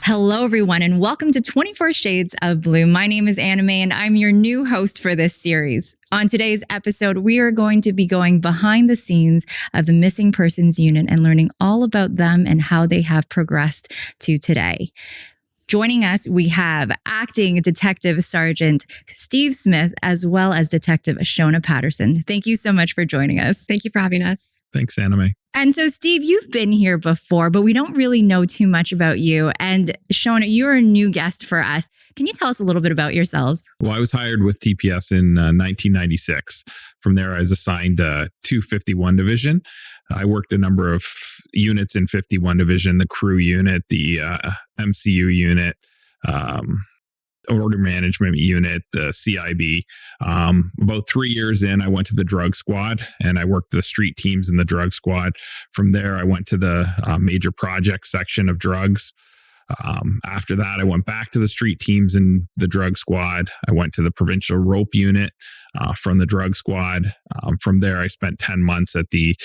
Hello, everyone, and welcome to 24 Shades of Blue. My name is Anime, and I'm your new host for this series. On today's episode, we are going to be going behind the scenes of the Missing Persons Unit and learning all about them and how they have progressed to today. Joining us, we have acting Detective Sergeant Steve Smith, as well as Detective Shona Patterson. Thank you so much for joining us. Thank you for having us. Thanks, Anime. And so, Steve, you've been here before, but we don't really know too much about you. And Shona, you're a new guest for us. Can you tell us a little bit about yourselves? Well, I was hired with TPS in 1996. From there, I was assigned to 51 Division. I worked a number of units in 51 Division, the crew unit, the MCU unit, order management unit, the CIB. About 3 years in, I went to the drug squad and I worked the street teams in the drug squad. From there, I went to the major project section of drugs. After that, I went back to the street teams in the drug squad. I went to the provincial rope unit from the drug squad. From there, I spent 10 months at the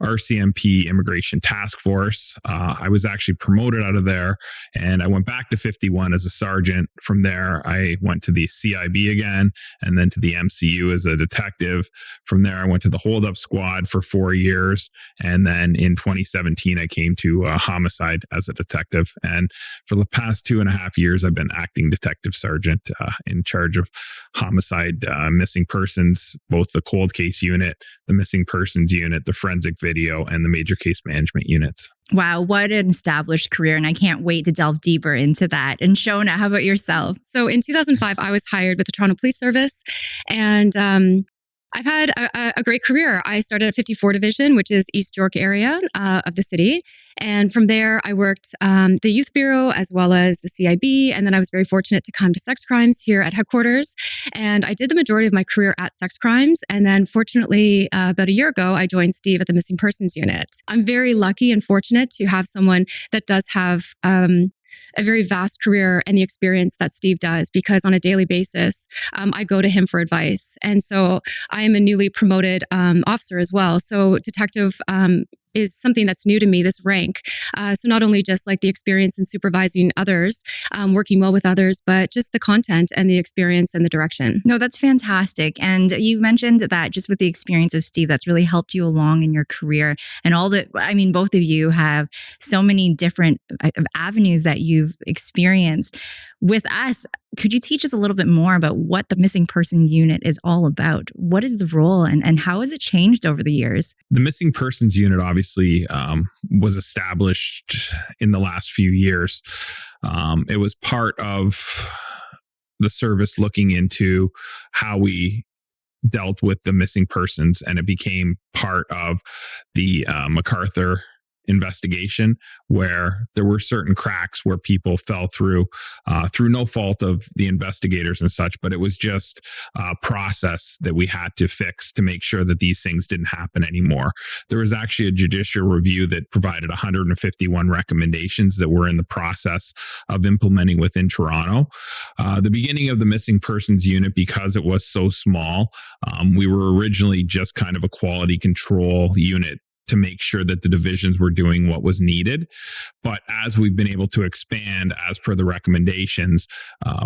RCMP Immigration Task Force. I was actually promoted out of there and I went back to 51 as a sergeant. From there, I went to the CIB again and then to the MCU as a detective. From there, I went to the holdup squad for 4 years. And then in 2017, I came to homicide as a detective. And for the past 2.5 years, I've been acting detective sergeant in charge of homicide, missing persons, both the cold case unit, the missing persons unit, the forensic video, and the major case management units. Wow, what an established career. And I can't wait to delve deeper into that. And Shona, how about yourself? So in 2005, I was hired with the Toronto Police Service, and I've had a great career. I started at 54 Division, which is East York area of the city. And from there, I worked the Youth Bureau as well as the CIB. And then I was very fortunate to come to sex crimes here at headquarters. And I did the majority of my career at sex crimes. And then fortunately, about a year ago, I joined Steve at the Missing Persons Unit. I'm very lucky and fortunate to have someone that does have a very vast career and the experience that Steve does, because on a daily basis, I go to him for advice. And so I am a newly promoted officer as well. So detective is something that's new to me, this rank. So not only just like the experience in supervising others, working well with others, but just the content and the experience and the direction. No, that's fantastic. And you mentioned that just with the experience of Steve, that's really helped you along in your career. And both of you have so many different avenues that you've experienced. With us, could you teach us a little bit more about what the Missing Person Unit is all about? What is the role and how has it changed over the years? The Missing Persons Unit obviously was established in the last few years. It was part of the service looking into how we dealt with the missing persons, and it became part of the MacArthur investigation, where there were certain cracks where people fell through no fault of the investigators and such, but it was just a process that we had to fix to make sure that these things didn't happen anymore. There was actually a judicial review that provided 151 recommendations that we're in the process of implementing within Toronto. The beginning of the Missing Persons Unit, because it was so small, we were originally just kind of a quality control unit to make sure that the divisions were doing what was needed. But as we've been able to expand as per the recommendations,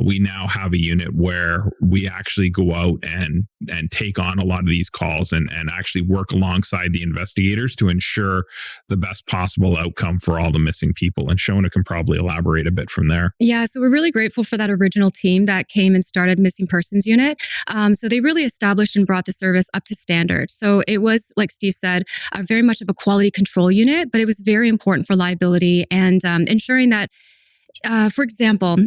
we now have a unit where we actually go out and take on a lot of these calls and actually work alongside the investigators to ensure the best possible outcome for all the missing people. And Shona can probably elaborate a bit from there. Yeah, so we're really grateful for that original team that came and started Missing Persons Unit. So they really established and brought the service up to standard. So it was, like Steve said, very much of a quality control unit, but it was very important for liability and ensuring that, for example,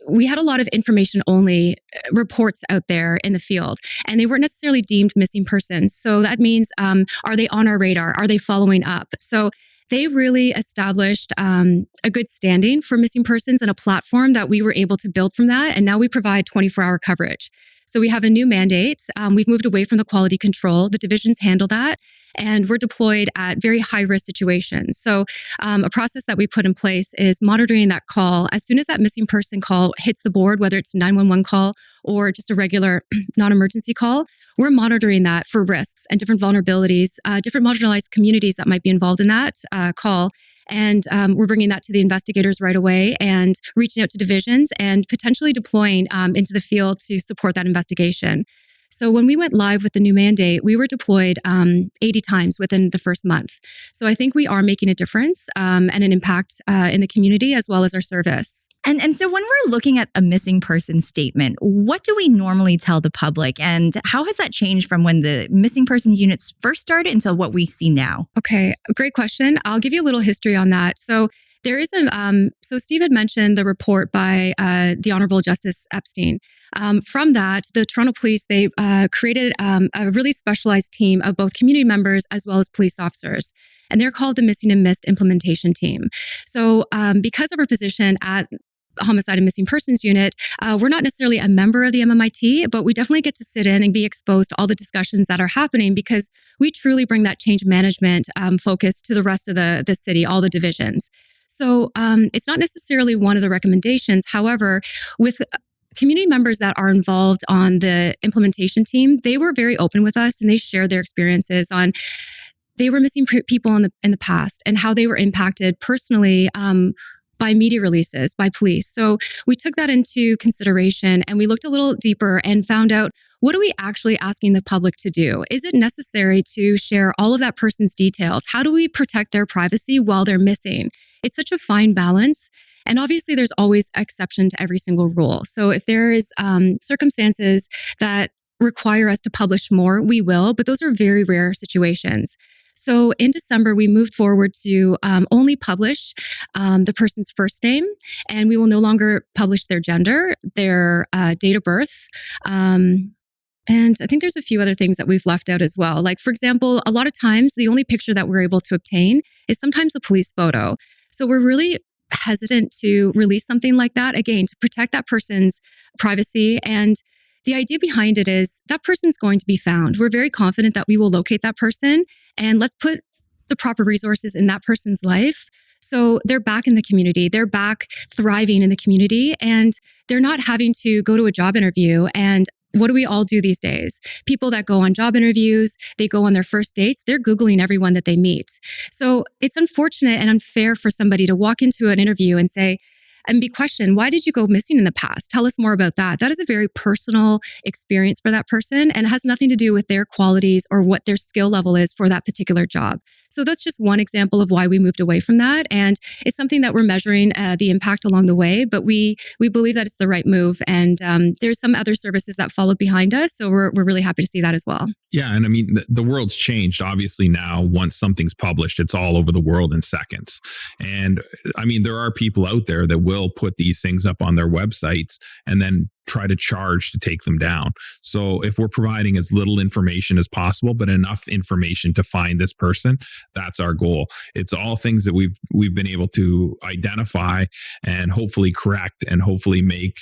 we had a lot of information only reports out there in the field, and they weren't necessarily deemed missing persons. So that means, are they on our radar? Are they following up? So they really established a good standing for missing persons and a platform that we were able to build from that. And now we provide 24-hour coverage. So we have a new mandate. We've moved away from the quality control. The divisions handle that. And we're deployed at very high risk situations. So a process that we put in place is monitoring that call. As soon as that missing person call hits the board, whether it's a 911 call or just a regular non-emergency call, we're monitoring that for risks and different vulnerabilities, different marginalized communities that might be involved in that call. And we're bringing that to the investigators right away and reaching out to divisions and potentially deploying into the field to support that investigation. So when we went live with the new mandate, we were deployed 80 times within the first month. So I think we are making a difference and an impact in the community as well as our service. And so when we're looking at a missing person statement, what do we normally tell the public? And how has that changed from when the missing persons units first started until what we see now? Okay, great question. I'll give you a little history on that. So there is so Steve had mentioned the report by the Honorable Justice Epstein. From that, the Toronto Police, they created a really specialized team of both community members as well as police officers. And they're called the Missing and Missed Implementation Team. So because of our position at Homicide and Missing Persons Unit, we're not necessarily a member of the MMIT, but we definitely get to sit in and be exposed to all the discussions that are happening because we truly bring that change management focus to the rest of the city, all the divisions. So it's not necessarily one of the recommendations. However, with community members that are involved on the implementation team, they were very open with us and they shared their experiences on they were missing people in the past and how they were impacted personally by media releases, by police. So we took that into consideration and we looked a little deeper and found out, what are we actually asking the public to do? Is it necessary to share all of that person's details? How do we protect their privacy while they're missing? It's such a fine balance. And obviously there's always exception to every single rule. So if there is circumstances that require us to publish more, we will, but those are very rare situations. So in December, we moved forward to only publish the person's first name, and we will no longer publish their gender, their date of birth. And I think there's a few other things that we've left out as well. Like, for example, a lot of times the only picture that we're able to obtain is sometimes a police photo. So we're really hesitant to release something like that, again, to protect that person's privacy. And the idea behind it is that person's going to be found. We're very confident that we will locate that person, and let's put the proper resources in that person's life. So they're back in the community, they're back thriving in the community, and they're not having to go to a job interview. And what do we all do these days? People that go on job interviews, they go on their first dates, they're Googling everyone that they meet. So it's unfortunate and unfair for somebody to walk into an interview and say, and be questioned, why did you go missing in the past? Tell us more about that. That is a very personal experience for that person and has nothing to do with their qualities or what their skill level is for that particular job. So that's just one example of why we moved away from that. And it's something that we're measuring the impact along the way, but we believe that it's the right move. And there's some other services that followed behind us. So we're really happy to see that as well. Yeah. And I mean, the world's changed. Obviously now, once something's published, it's all over the world in seconds. And I mean, there are people out there that will put these things up on their websites and then try to charge to take them down. So if we're providing as little information as possible, but enough information to find this person, that's our goal. It's all things that we've been able to identify and hopefully correct and hopefully make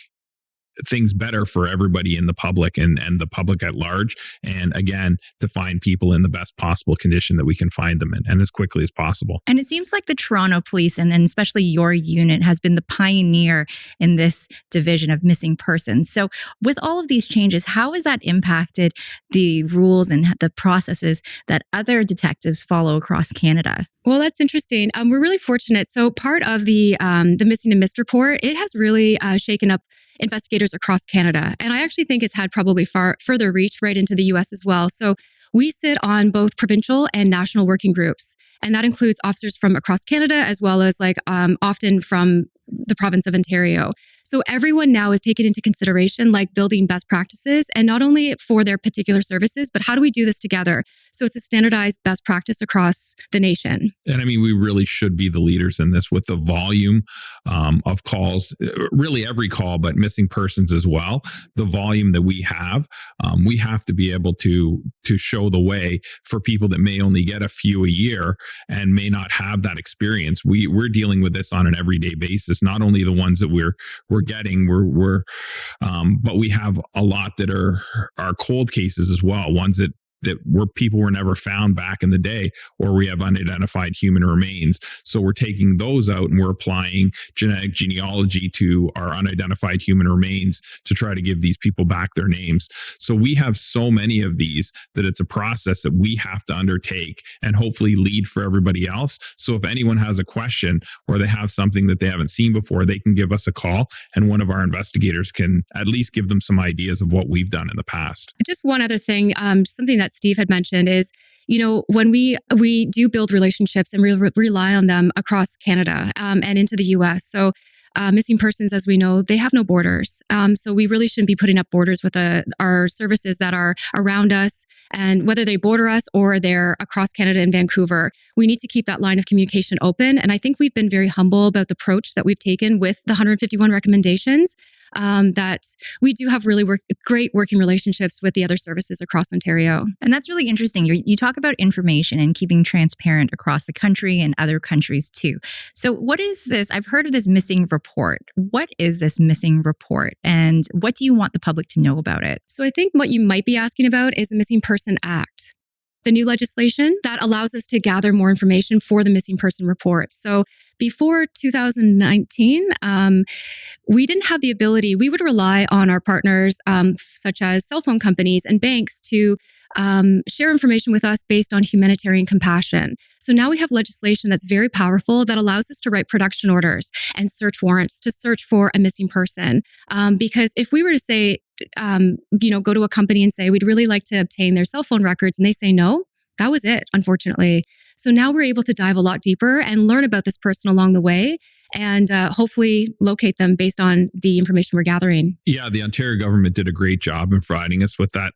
things better for everybody in the public and the public at large. And again, to find people in the best possible condition that we can find them in and as quickly as possible. And it seems like the Toronto Police and especially your unit has been the pioneer in this division of missing persons. So with all of these changes, how has that impacted the rules and the processes that other detectives follow across Canada? Well, that's interesting. We're really fortunate. So part of the Missing and Missed report, it has really shaken up investigators across Canada. And I actually think it's had probably further reach right into the US as well. So we sit on both provincial and national working groups. And that includes officers from across Canada, as well as often from the province of Ontario. So everyone now is taken into consideration, like building best practices, and not only for their particular services, but how do we do this together? So it's a standardized best practice across the nation. And I mean, we really should be the leaders in this with the volume of calls, really every call, but missing persons as well. The volume that we have to be able to show the way for people that may only get a few a year and may not have that experience. We're dealing with this on an everyday basis, not only the ones that we're we're getting. But we have a lot that are cold cases as well. Ones that where people were never found back in the day, or we have unidentified human remains. So we're taking those out and we're applying genetic genealogy to our unidentified human remains to try to give these people back their names. So we have so many of these that it's a process that we have to undertake and hopefully lead for everybody else. So if anyone has a question or they have something that they haven't seen before, they can give us a call and one of our investigators can at least give them some ideas of what we've done in the past. Just one other thing, something that Steve had mentioned is, when we do build relationships and we rely on them across Canada and into the US. So missing persons, as we know, they have no borders. So we really shouldn't be putting up borders with our services that are around us. And whether they border us or they're across Canada and Vancouver, we need to keep that line of communication open. And I think we've been very humble about the approach that we've taken with the 151 recommendations, that we do have really great working relationships with the other services across Ontario. And that's really interesting. You talk about information and keeping transparent across the country and other countries too. So what is this? I've heard of this missing report. What is this missing report? And what do you want the public to know about it? So I think what you might be asking about is the Missing Person Act, the new legislation that allows us to gather more information for the missing person report. So before 2019, we didn't have the ability. We would rely on our partners, such as cell phone companies and banks, to share information with us based on humanitarian compassion. So now we have legislation that's very powerful that allows us to write production orders and search warrants to search for a missing person. Because if we were to say, go to a company and say, we'd really like to obtain their cell phone records, and they say no, that was it, unfortunately. So now we're able to dive a lot deeper and learn about this person along the way and hopefully locate them based on the information we're gathering. Yeah, the Ontario government did a great job in providing us with that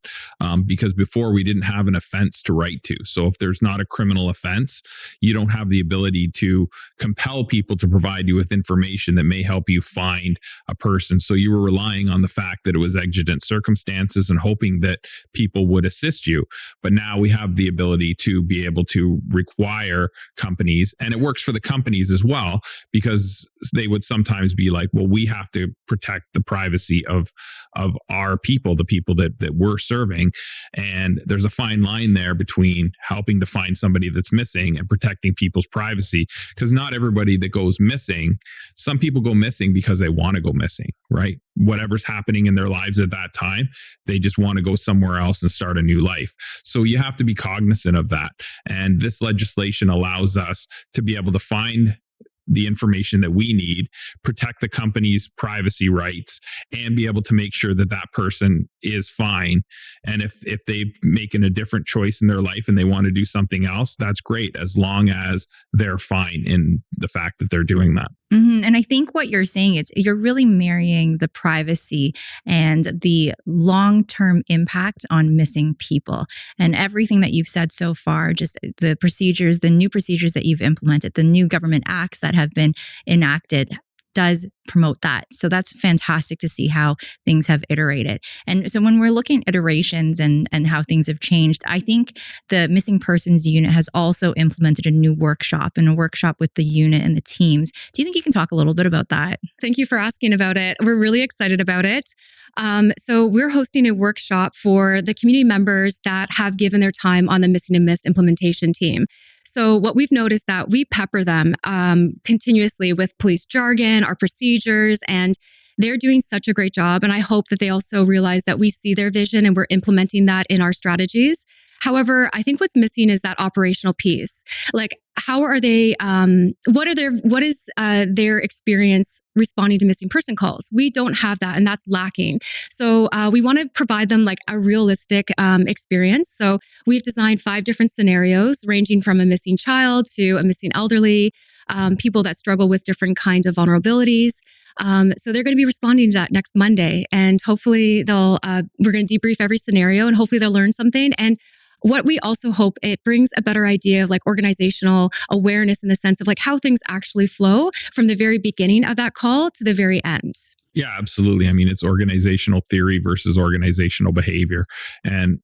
because before we didn't have an offense to write to. So if there's not a criminal offense, you don't have the ability to compel people to provide you with information that may help you find a person. So you were relying on the fact that it was exigent circumstances and hoping that people would assist you. But now we have the ability to be able to require companies, and it works for the companies as well, because they would sometimes be like, well, we have to protect the privacy of our people, the people that we're serving. And there's a fine line there between helping to find somebody that's missing and protecting people's privacy. Because not everybody that goes missing, some people go missing because they want to go missing, right? Whatever's happening in their lives at that time, they just want to go somewhere else and start a new life. So you have to be cognizant of that. And this legislation allows us to be able to find the information that we need, protect the company's privacy rights, and be able to make sure that that person is fine. And if they making a different choice in their life and they want to do something else, that's great, as long as they're fine in the fact that they're doing that. Mm-hmm. And I think what you're saying is you're really marrying the privacy and the long-term impact on missing people. And everything that you've said so far, just the procedures, the new procedures that you've implemented, the new government acts that have been enacted, does promote that. So that's fantastic to see how things have iterated. And so when we're looking at iterations and how things have changed, I think the Missing Persons Unit has also implemented a new workshop and a workshop with the unit and the teams. Do you think you can talk a little bit about that? Thank you for asking about it. We're really excited about it. So we're hosting a workshop for the community members that have given their time on the Missing and Missed implementation team. So what we've noticed that we pepper them continuously with police jargon, our procedures, and they're doing such a great job. And I hope that they also realize that we see their vision and we're implementing that in our strategies. However, I think what's missing is that operational piece. Like, how are they, what is their experience responding to missing person calls? We don't have that, and that's lacking. So we want to provide them like a realistic experience. So we've designed 5 different scenarios ranging from a missing child to a missing elderly, people that struggle with different kinds of vulnerabilities. So they're going to be responding to that next Monday, and hopefully we're going to debrief every scenario, and hopefully they'll learn something. And what we also hope, it brings a better idea of like organizational awareness in the sense of like how things actually flow from the very beginning of that call to the very end. Yeah, absolutely. I mean, it's organizational theory versus organizational behavior. And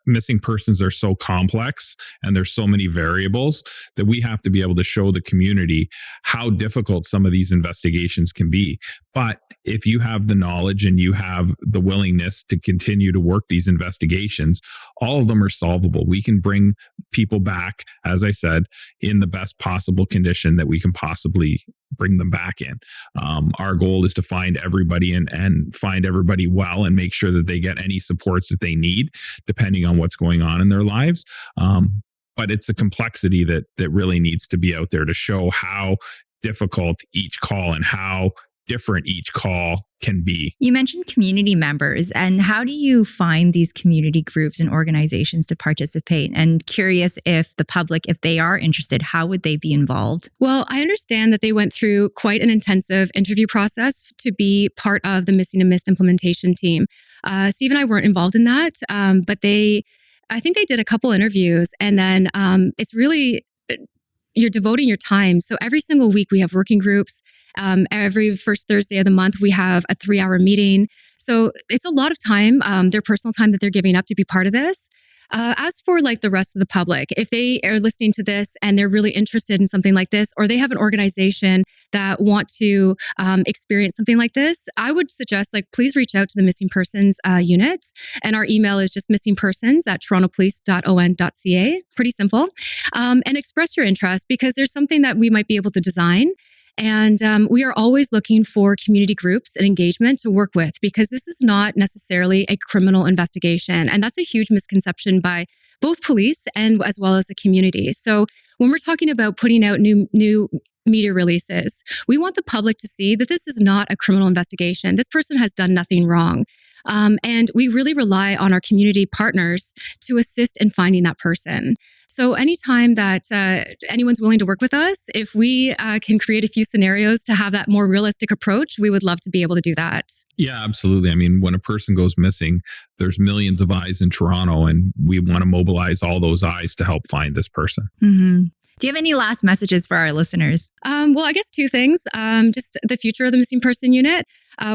missing persons are so complex and there's so many variables that we have to be able to show the community how difficult some of these investigations can be. But if you have the knowledge and you have the willingness to continue to work these investigations, all of them are solvable. We can bring people back, as I said, in the best possible condition that we can possibly bring them back in. Our goal is to find everybody and find everybody well and make sure that they get any supports that they need, depending on what's going on in their lives. But it's a complexity that really needs to be out there to show how difficult each call and how different each call can be. You mentioned community members, and how do you find these community groups and organizations to participate? And curious if the public, if they are interested, how would they be involved? Well, I understand that they went through quite an intensive interview process to be part of the Missing and Missed implementation team. Steve and I weren't involved in that, but I think they did a couple interviews, and then it's really, you're devoting your time. So every single week we have working groups. Every first Thursday of the month, we have a 3-hour meeting. So it's a lot of time, their personal time that they're giving up to be part of this. As for like the rest of the public, if they are listening to this and they're really interested in something like this, or they have an organization that want to experience something like this, I would suggest please reach out to the Missing Persons unit. And our email is just missingpersons@torontopolice.on.ca. Pretty simple. And express your interest, because there's something that we might be able to design. And we are always looking for community groups and engagement to work with, because this is not necessarily a criminal investigation. And that's a huge misconception by both police and as well as the community. So when we're talking about putting out new media releases, we want the public to see that this is not a criminal investigation. This person has done nothing wrong. And we really rely on our community partners to assist in finding that person. So anytime that anyone's willing to work with us, if we can create a few scenarios to have that more realistic approach, we would love to be able to do that. Yeah, absolutely. I mean, when a person goes missing, there's millions of eyes in Toronto, and we want to mobilize all those eyes to help find this person. Mm-hmm. Do you have any last messages for our listeners? Well, I guess two things. Just the future of the Missing Person Unit.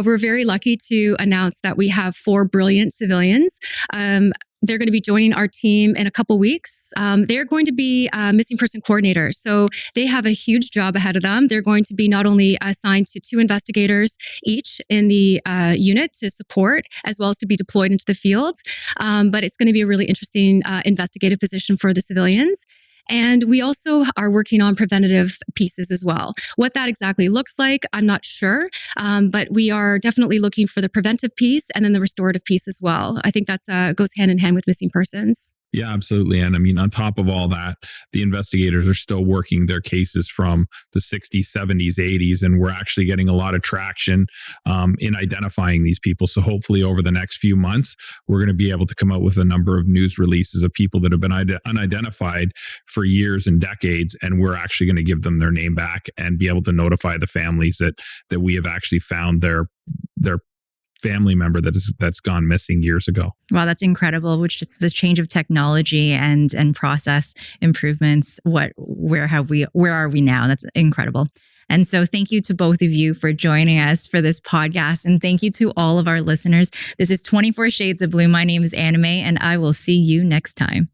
We're very lucky to announce that we have 4 brilliant civilians. They're going to be joining our team in a couple weeks. They're going to be missing person coordinators. So they have a huge job ahead of them. They're going to be not only assigned to 2 investigators each in the unit to support, as well as to be deployed into the field. But it's going to be a really interesting investigative position for the civilians. And we also are working on preventative pieces as well. What that exactly looks like, I'm not sure, but we are definitely looking for the preventive piece and then the restorative piece as well. I think that's goes hand in hand with missing persons. Yeah, absolutely. And I mean, on top of all that, the investigators are still working their cases from the 60s, 70s, 80s, and we're actually getting a lot of traction in identifying these people. So hopefully over the next few months, we're going to be able to come out with a number of news releases of people that have been unidentified for years and decades, and we're actually going to give them their name back and be able to notify the families that we have actually found their family member that's gone missing years ago. Wow, that's incredible. Which is the change of technology and process improvements. Where are we now? That's incredible. And so thank you to both of you for joining us for this podcast. And thank you to all of our listeners. This is 24 Shades of Blue. My name is Anime, and I will see you next time.